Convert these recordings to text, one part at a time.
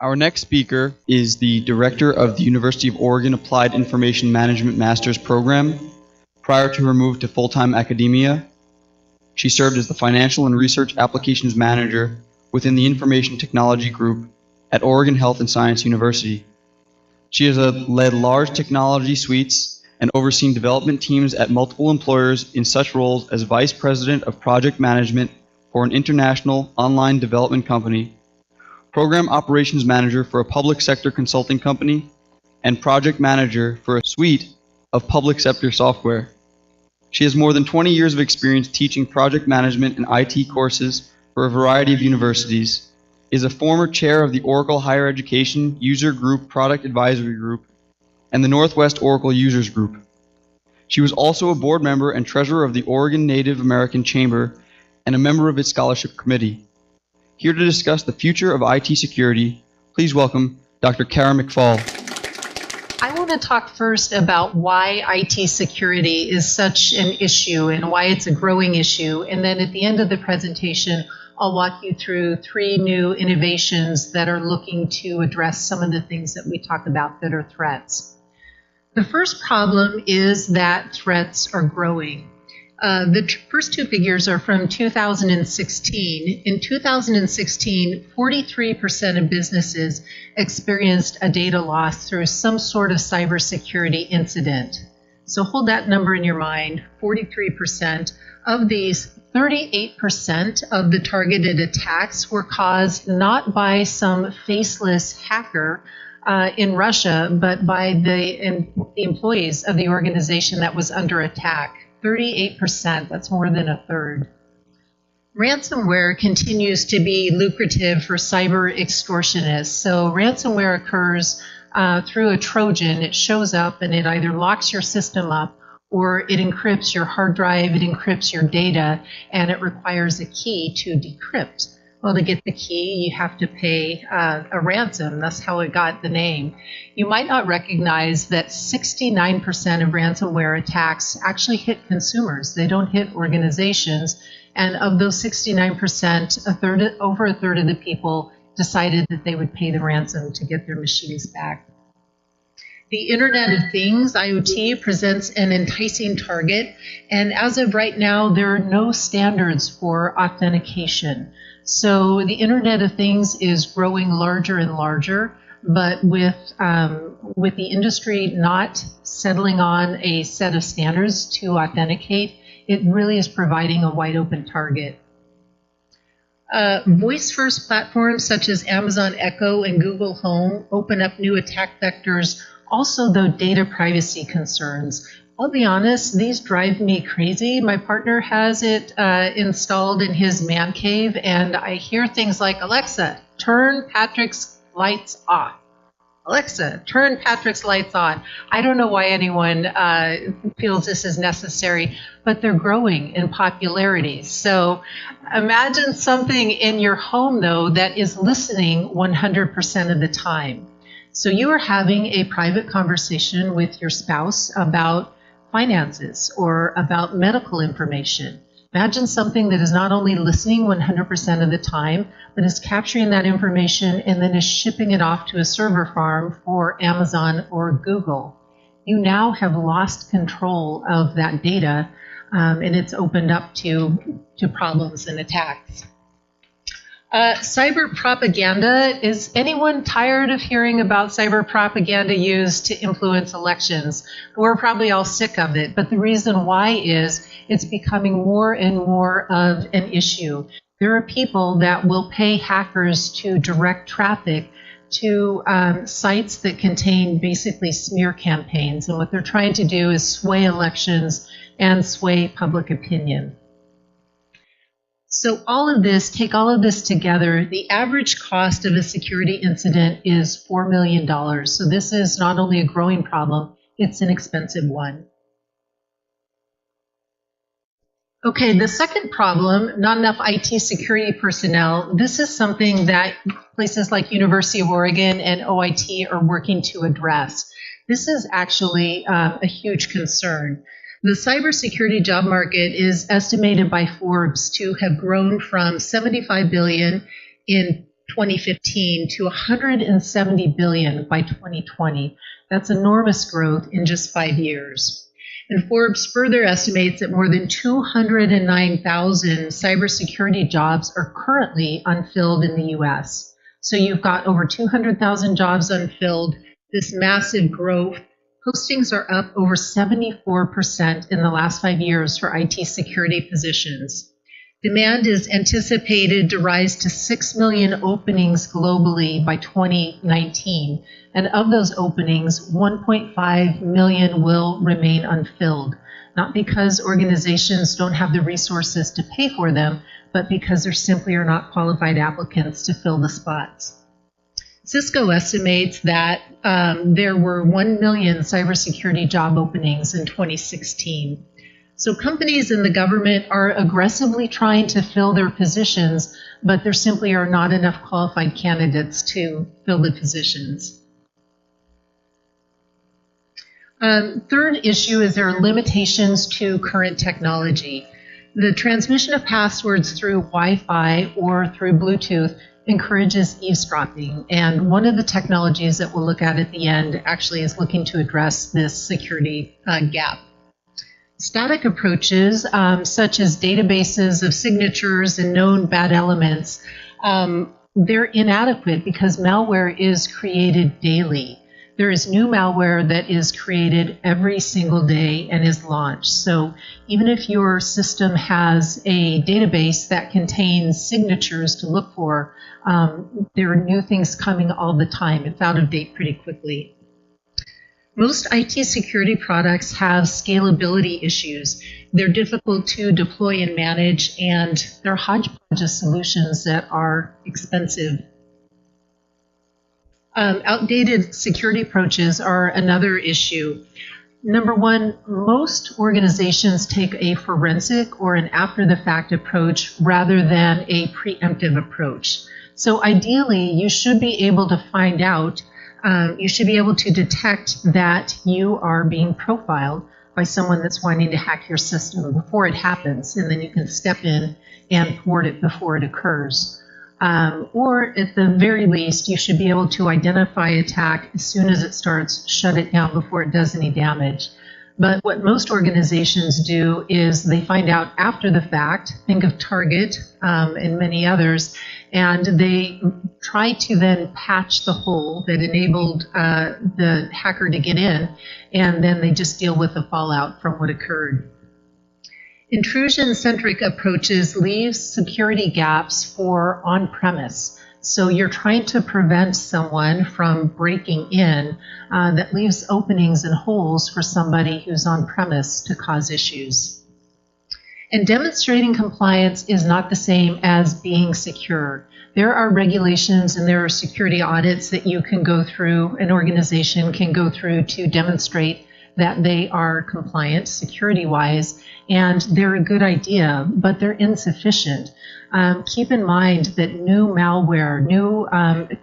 Our next speaker is the director of the University of Oregon Applied Information Management Master's Program. Prior to her move to full-time academia, she served as the Financial and Research Applications Manager within the Information Technology Group at Oregon Health and Science University. She has led large technology suites and overseen development teams at multiple employers in such roles as Vice President of Project Management for an international online development company, Program Operations Manager for a public sector consulting company, and Project Manager for a suite of public sector software. She has more than 20 years of experience teaching project management and IT courses for a variety of universities, is a former chair of the Oracle Higher Education User Group Product Advisory Group, and the Northwest Oracle Users Group. She was also a board member and treasurer of the Oregon Native American Chamber and a member of its scholarship committee. Here to discuss the future of IT security, please welcome Dr. Kara McFall. I want to talk first about why IT security is such an issue and why it's a growing issue. And then at the end of the presentation, I'll walk you through 3 new innovations that are looking to address some of the things that we talk about that are threats. The first problem is that threats are growing. The first 2 figures are from 2016. In 2016, 43% of businesses experienced a data loss through some sort of cybersecurity incident. So hold that number in your mind, 43%. Of these, 38% of the targeted attacks were caused not by some faceless hacker in Russia, but by the employees of the organization that was under attack. 38%, that's more than a third. Ransomware continues to be lucrative for cyber extortionists. So ransomware occurs through a Trojan. It shows up and it either locks your system up or it encrypts your hard drive, it encrypts your data, and it requires a key to decrypt. Well, to get the key, you have to pay a ransom. That's how it got the name. You might not recognize that 69% of ransomware attacks actually hit consumers. They don't hit organizations. And of those 69%, over a third of the people decided that they would pay the ransom to get their machines back. The Internet of Things, IoT, presents an enticing target. And as of right now, there are no standards for authentication. So the Internet of Things is growing larger and larger, but with the industry not settling on a set of standards to authenticate, it really is providing a wide open target. Voice-first platforms such as Amazon Echo and Google Home open up new attack vectors, also though data privacy concerns. I'll be honest, these drive me crazy. My partner has it installed in his man cave, and I hear things like, Alexa, turn Patrick's lights off. Alexa, turn Patrick's lights on. I don't know why anyone feels this is necessary, but they're growing in popularity. So imagine something in your home, though, that is listening 100% of the time. So you are having a private conversation with your spouse about finances or about medical information. Imagine something that is not only listening 100% of the time, but is capturing that information and then is shipping it off to a server farm for Amazon or Google. You now have lost control of that data, and it's opened up to problems and attacks. Cyber propaganda. Is anyone tired of hearing about cyber propaganda used to influence elections? We're probably all sick of it, but the reason why is it's becoming more and more of an issue. There are people that will pay hackers to direct traffic to sites that contain basically smear campaigns, and what they're trying to do is sway elections and sway public opinion. So take all of this together, the average cost of a security incident is $4 million. So this is not only a growing problem, it's an expensive one. Okay, the second problem, not enough IT security personnel. This is something that places like University of Oregon and OIT are working to address. This is actually a huge concern. The cybersecurity job market is estimated by Forbes to have grown from $75 billion in 2015 to 170 billion by 2020. That's enormous growth in just 5 years. And Forbes further estimates that more than 209,000 cybersecurity jobs are currently unfilled in the US. So you've got over 200,000 jobs unfilled, this massive growth. Postings are up over 74% in the last 5 years for IT security positions. Demand is anticipated to rise to 6 million openings globally by 2019. And of those openings, 1.5 million will remain unfilled. Not because organizations don't have the resources to pay for them, but because there simply are not qualified applicants to fill the spots. Cisco estimates that there were 1 million cybersecurity job openings in 2016. So companies and the government are aggressively trying to fill their positions, but there simply are not enough qualified candidates to fill the positions. Third issue is there are limitations to current technology. The transmission of passwords through Wi-Fi or through Bluetooth encourages eavesdropping, and one of the technologies that we'll look at the end actually is looking to address this security gap. Static approaches, such as databases of signatures and known bad elements, they're inadequate because malware is created daily. There is new malware that is created every single day and is launched. So even if your system has a database that contains signatures to look for, there are new things coming all the time. It's out of date pretty quickly. Most IT security products have scalability issues. They're difficult to deploy and manage, and they're hodgepodge of solutions that are expensive. Outdated security approaches are another issue. Number one, most organizations take a forensic or an after-the-fact approach rather than a preemptive approach. So ideally, you should be able to find out you should be able to detect that you are being profiled by someone that's wanting to hack your system before it happens, and then you can step in and thwart it before it occurs. Or at the very least, you should be able to identify attack as soon as it starts, shut it down before it does any damage. But what most organizations do is they find out after the fact, think of Target and many others, and they try to then patch the hole that enabled the hacker to get in, and then they just deal with the fallout from what occurred. Intrusion-centric approaches leave security gaps for on-premise. So you're trying to prevent someone from breaking in that leaves openings and holes for somebody who's on premise to cause issues. And demonstrating compliance is not the same as being secure. There are regulations and there are security audits that you can go through, an organization can go through to demonstrate that they are compliant security-wise, and they're a good idea, but they're insufficient. Keep in mind that new malware, new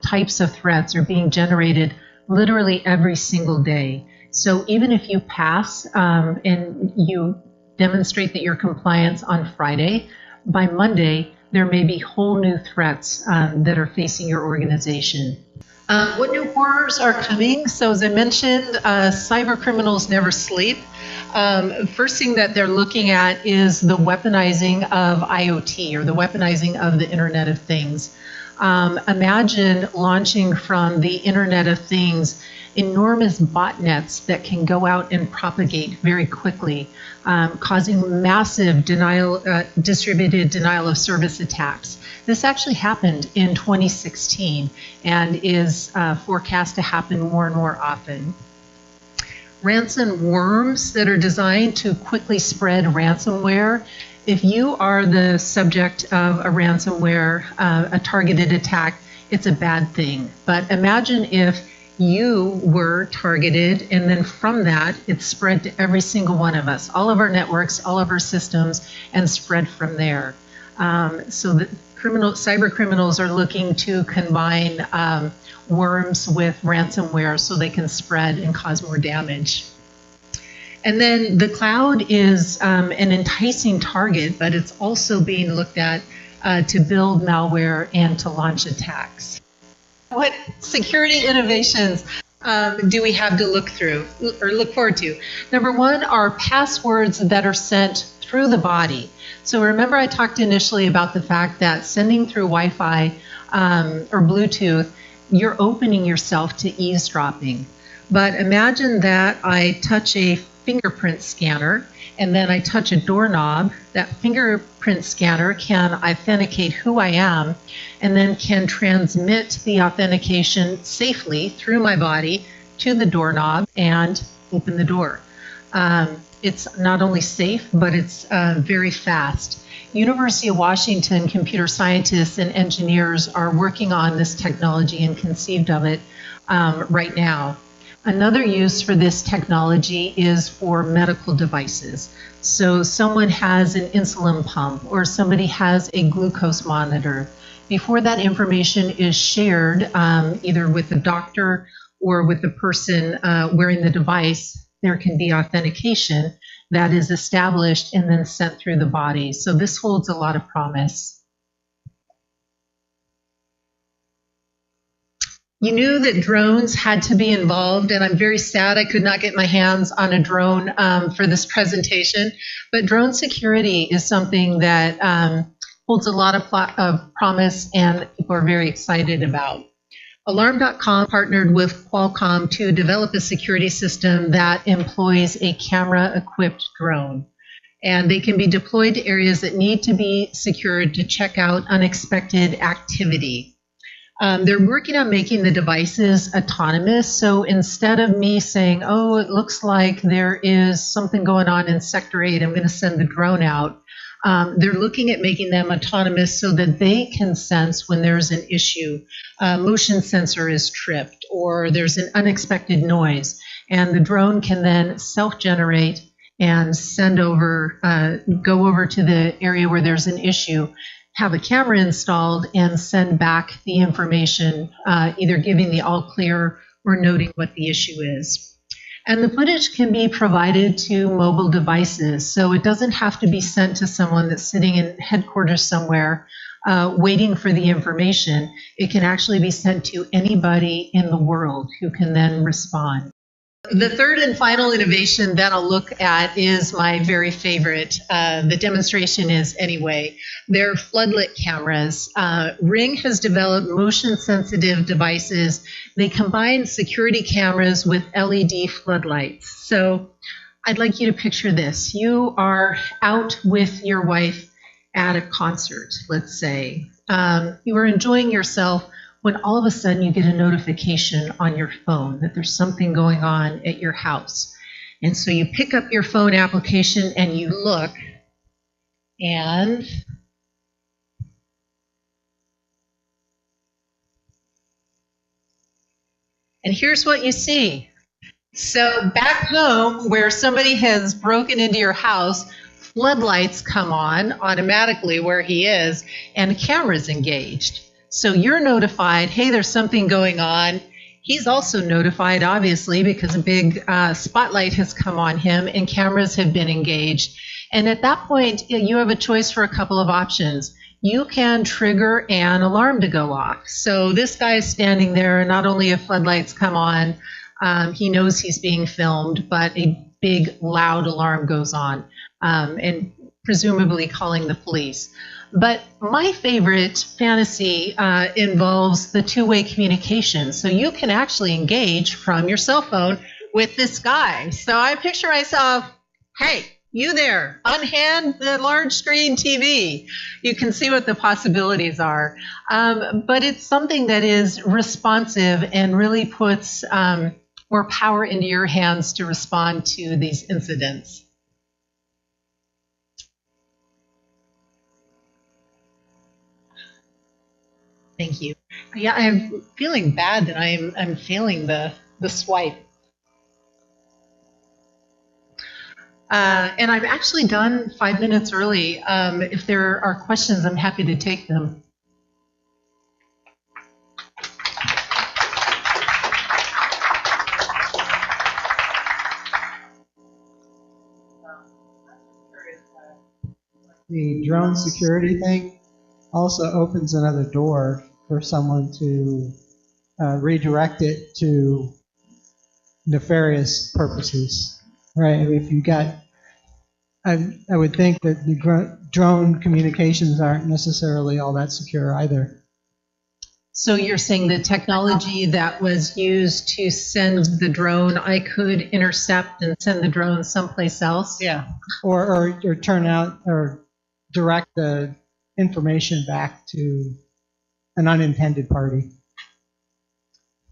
types of threats are being generated literally every single day. So even if you pass and you demonstrate that you're compliant on Friday, by Monday, there may be whole new threats that are facing your organization. What new horrors are coming? So as I mentioned, cyber criminals never sleep. First thing that they're looking at is the weaponizing of IoT, or the weaponizing of the Internet of Things. Imagine launching from the Internet of Things enormous botnets that can go out and propagate very quickly, causing massive distributed denial of service attacks. This actually happened in 2016 and is forecast to happen more and more often. Ransom worms that are designed to quickly spread ransomware. If you are the subject of a ransomware, a targeted attack, it's a bad thing. But imagine if you were targeted, and then from that, it spread to every single one of us, all of our networks, all of our systems, and spread from there. So the cyber criminals are looking to combine worms with ransomware so they can spread and cause more damage. And then the cloud is an enticing target, but it's also being looked at to build malware and to launch attacks. What security innovations do we have to look forward to? Number one are passwords that are sent through the body. So remember I talked initially about the fact that sending through Wi-Fi or Bluetooth, you're opening yourself to eavesdropping. But imagine that I touch a fingerprint scanner and then I touch a doorknob. That fingerprint scanner can authenticate who I am and then can transmit the authentication safely through my body to the doorknob and open the door. It's not only safe, but it's very fast. University of Washington computer scientists and engineers are working on this technology and conceived of it right now. Another use for this technology is for medical devices. So someone has an insulin pump or somebody has a glucose monitor. Before that information is shared, either with the doctor or with the person wearing the device, there can be authentication that is established and then sent through the body. So this holds a lot of promise. You knew that drones had to be involved, and I'm very sad I could not get my hands on a drone for this presentation. But drone security is something that holds a lot of promise and people are very excited about. Alarm.com partnered with Qualcomm to develop a security system that employs a camera-equipped drone. And they can be deployed to areas that need to be secured to check out unexpected activity. They're working on making the devices autonomous. So instead of me saying, oh, it looks like there is something going on in Sector 8, I'm going to send the drone out. They're looking at making them autonomous so that they can sense when there's an issue. Motion sensor is tripped or there's an unexpected noise. And the drone can then self-generate and go over to the area where there's an issue, have a camera installed and send back the information, either giving the all clear or noting what the issue is. And the footage can be provided to mobile devices, so it doesn't have to be sent to someone that's sitting in headquarters somewhere waiting for the information. It can actually be sent to anybody in the world who can then respond. The third and final innovation that I'll look at is my very favorite. The demonstration is anyway. They're floodlit cameras. Ring has developed motion-sensitive devices. They combine security cameras with LED floodlights. So I'd like you to picture this. You are out with your wife at a concert, let's say. You are enjoying yourself when all of a sudden you get a notification on your phone that there's something going on at your house. And so you pick up your phone application and you look, and here's what you see. So back home where somebody has broken into your house, floodlights come on automatically where he is and the camera's engaged. So you're notified, hey, there's something going on. He's also notified, obviously, because a big spotlight has come on him and cameras have been engaged. And at that point, you have a choice for a couple of options. You can trigger an alarm to go off. So this guy is standing there, and not only have floodlights come on, he knows he's being filmed, but a big, loud alarm goes on, and presumably calling the police. But my favorite fantasy involves the two-way communication. So you can actually engage from your cell phone with this guy. So I picture myself, hey, you there, unhand the large screen TV. You can see what the possibilities are. But it's something that is responsive and really puts more power into your hands to respond to these incidents. Thank you. Yeah, I'm feeling bad that I'm failing the swipe. And I'm actually done 5 minutes early. If there are questions, I'm happy to take them. The drone security thing. also opens another door for someone to redirect it to nefarious purposes, right? I mean, if you got, I would think that the drone communications aren't necessarily all that secure either. So you're saying the technology that was used to send the drone, I could intercept and send the drone someplace else? Yeah. Or turn out or direct the information back to an unintended party.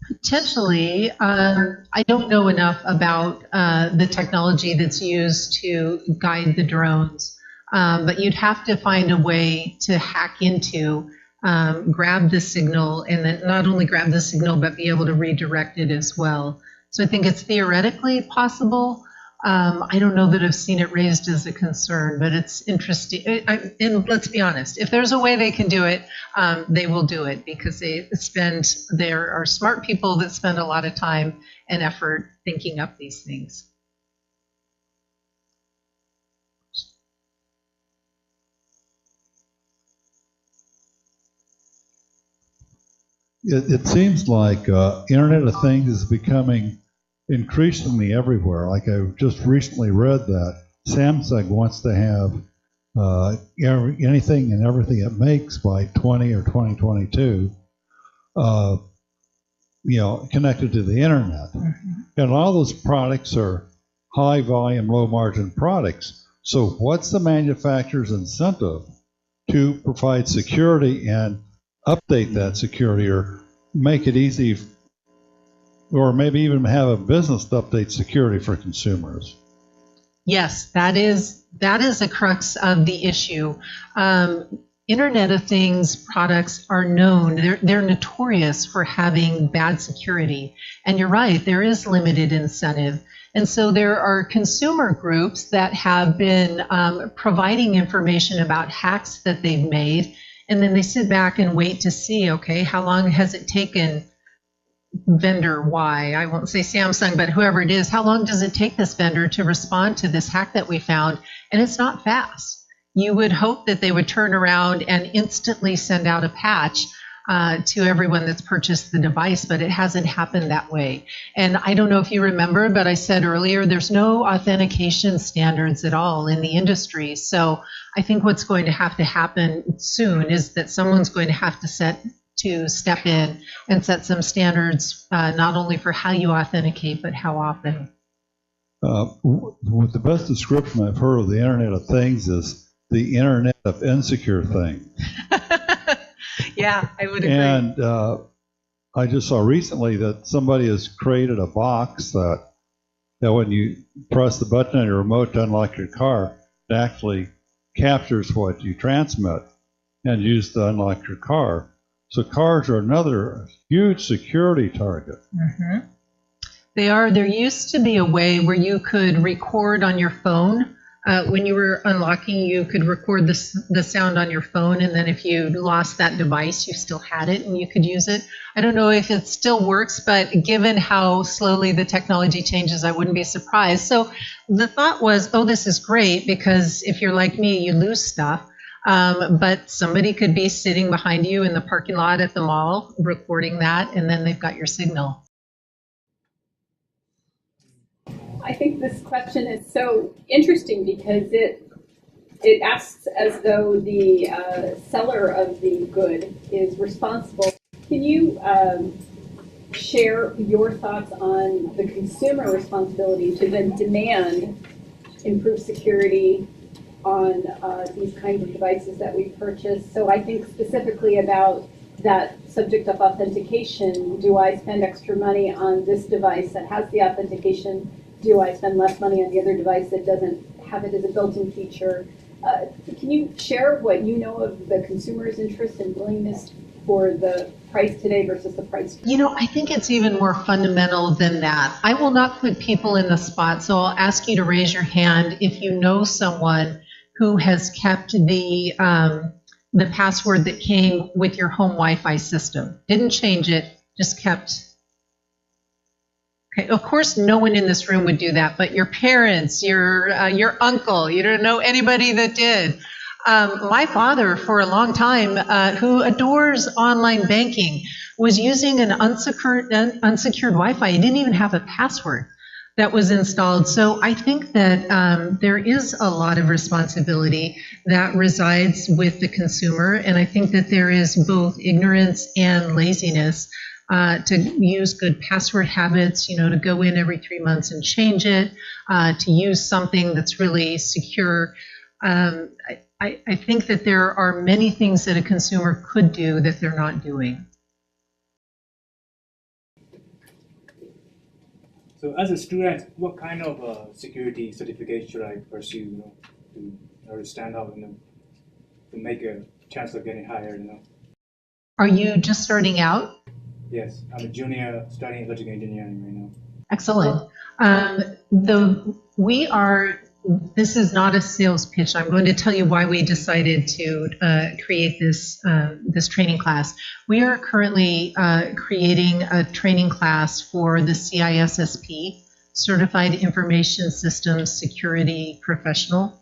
Potentially. I don't know enough about the technology that's used to guide the drones, but you'd have to find a way to hack into, grab the signal, and then not only grab the signal, but be able to redirect it as well. So I think it's theoretically possible. I don't know that I've seen it raised as a concern, but it's interesting. And let's be honest, if there's a way they can do it, they will do it because there are smart people that spend a lot of time and effort thinking up these things. It seems like Internet of Things is becoming increasingly everywhere. Like I just recently read that Samsung wants to have anything and everything it makes by 20 or 2022, connected to the internet. Mm-hmm. And a lot of those products are high volume, low margin products. So what's the manufacturer's incentive to provide security and update that security or make it easy, or maybe even have a business to update security for consumers? Yes, that is a crux of the issue. Internet of Things products are known, they're notorious for having bad security. And you're right, there is limited incentive. And so there are consumer groups that have been providing information about hacks that they've made. And then they sit back and wait to see, okay, how long has it taken vendor Y, I won't say Samsung, but whoever it is, how long does it take this vendor to respond to this hack that we found? And it's not fast. You would hope that they would turn around and instantly send out a patch to everyone that's purchased the device, but it hasn't happened that way. And I don't know if you remember, but I said earlier, there's no authentication standards at all in the industry. So I think what's going to have to happen soon is that someone's going to have to step in and set some standards, not only for how you authenticate, but how often. With the best description I've heard of the Internet of Things is the Internet of Insecure Things. Yeah, I would agree. And I just saw recently that somebody has created a box that when you press the button on your remote to unlock your car, it actually captures what you transmit and used to unlock your car. So cars are another huge security target. Mm-hmm. They are. There used to be a way where you could record on your phone. When you were unlocking, you could record the sound on your phone, and then if you lost that device, you still had it and you could use it. I don't know if it still works, but given how slowly the technology changes, I wouldn't be surprised. So the thought was, oh, this is great, because if you're like me, you lose stuff. But somebody could be sitting behind you in the parking lot at the mall, recording that, and then they've got your signal. I think this question is so interesting because it asks as though the seller of the good is responsible. Can you share your thoughts on the consumer responsibility to then demand improved security on these kinds of devices that we purchase? So I think specifically about that subject of authentication. Do I spend extra money on this device that has the authentication? Do I spend less money on the other device that doesn't have it as a built-in feature? Can you share what you know of the consumer's interest and willingness for the price today versus the price? You know, I think it's even more fundamental than that. I will not put people in the spot, so I'll ask you to raise your hand if you know someone who has kept the password that came with your home Wi-Fi system. Didn't change it, just kept. Okay, of course, no one in this room would do that, but your parents, your uncle, you don't know anybody that did. My father, for a long time, who adores online banking, was using an unsecured Wi-Fi. He didn't even have a password that was installed. So I think that there is a lot of responsibility that resides with the consumer, and I think that there is both ignorance and laziness to use good password habits, to go in every 3 months and change it, to use something that's really secure. I think that there are many things that a consumer could do that they're not doing. So as a student, what kind of security certificate should I pursue, to stand out, to make a chance of getting hired, Are you just starting out? Yes, I'm a junior studying electrical engineering right now. Excellent. This is not a sales pitch. I'm going to tell you why we decided to create this training class. We are currently creating a training class for the CISSP, Certified Information Systems Security Professional.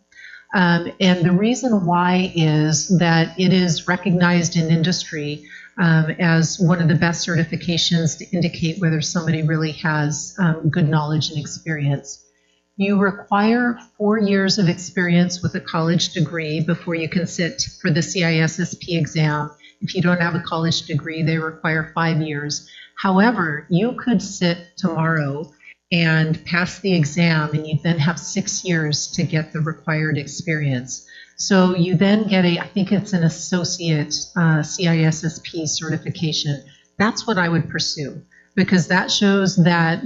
And the reason why is that it is recognized in industry as one of the best certifications to indicate whether somebody really has good knowledge and experience. You require 4 years of experience with a college degree before you can sit for the CISSP exam. If you don't have a college degree, they require 5 years. However, you could sit tomorrow and pass the exam, and you then have 6 years to get the required experience. So you then get I think it's an associate CISSP certification. That's what I would pursue, because that shows that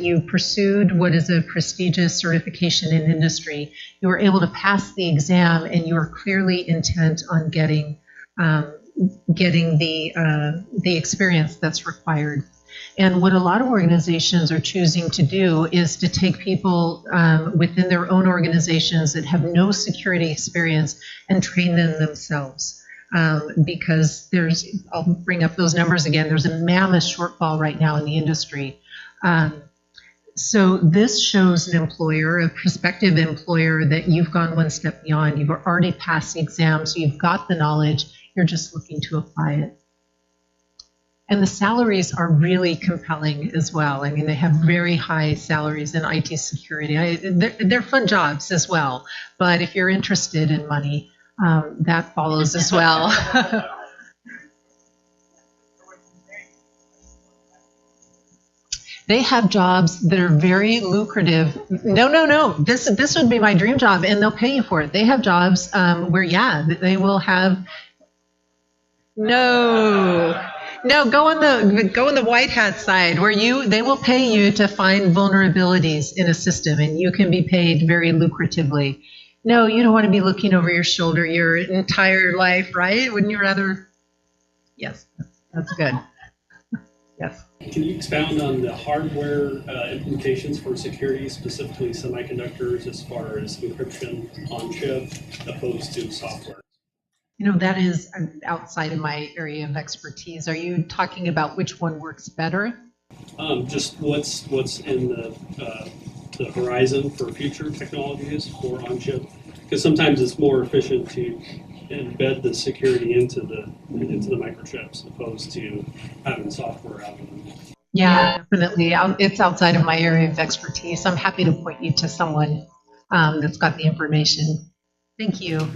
you pursued what is a prestigious certification in industry. You were able to pass the exam, and you are clearly intent on getting the experience that's required. And what a lot of organizations are choosing to do is to take people within their own organizations that have no security experience and train them themselves. Because I'll bring up those numbers again, there's a mammoth shortfall right now in the industry. So this shows an employer, a prospective employer, that you've gone one step beyond. You've already passed the exam, so you've got the knowledge, you're just looking to apply it. And the salaries are really compelling as well. I mean, they have very high salaries in IT security. They're fun jobs as well, but if you're interested in money, that follows as well. They have jobs that are very lucrative. No. This would be my dream job, and they'll pay you for it. They have jobs where, they will have. No, go on the white hat side, where they will pay you to find vulnerabilities in a system, and you can be paid very lucratively. No, you don't want to be looking over your shoulder your entire life, right? Wouldn't you rather? Yes, that's good. Yes. Can you expound on the hardware implications for security, specifically semiconductors, as far as encryption on chip opposed to software? That is outside of my area of expertise. Are you talking about which one works better? Just what's in the horizon for future technologies for on-chip? Because sometimes it's more efficient to embed the security into the microchips opposed to having software out of them. Yeah, definitely. It's outside of my area of expertise. I'm happy to point you to someone that's got the information. Thank you.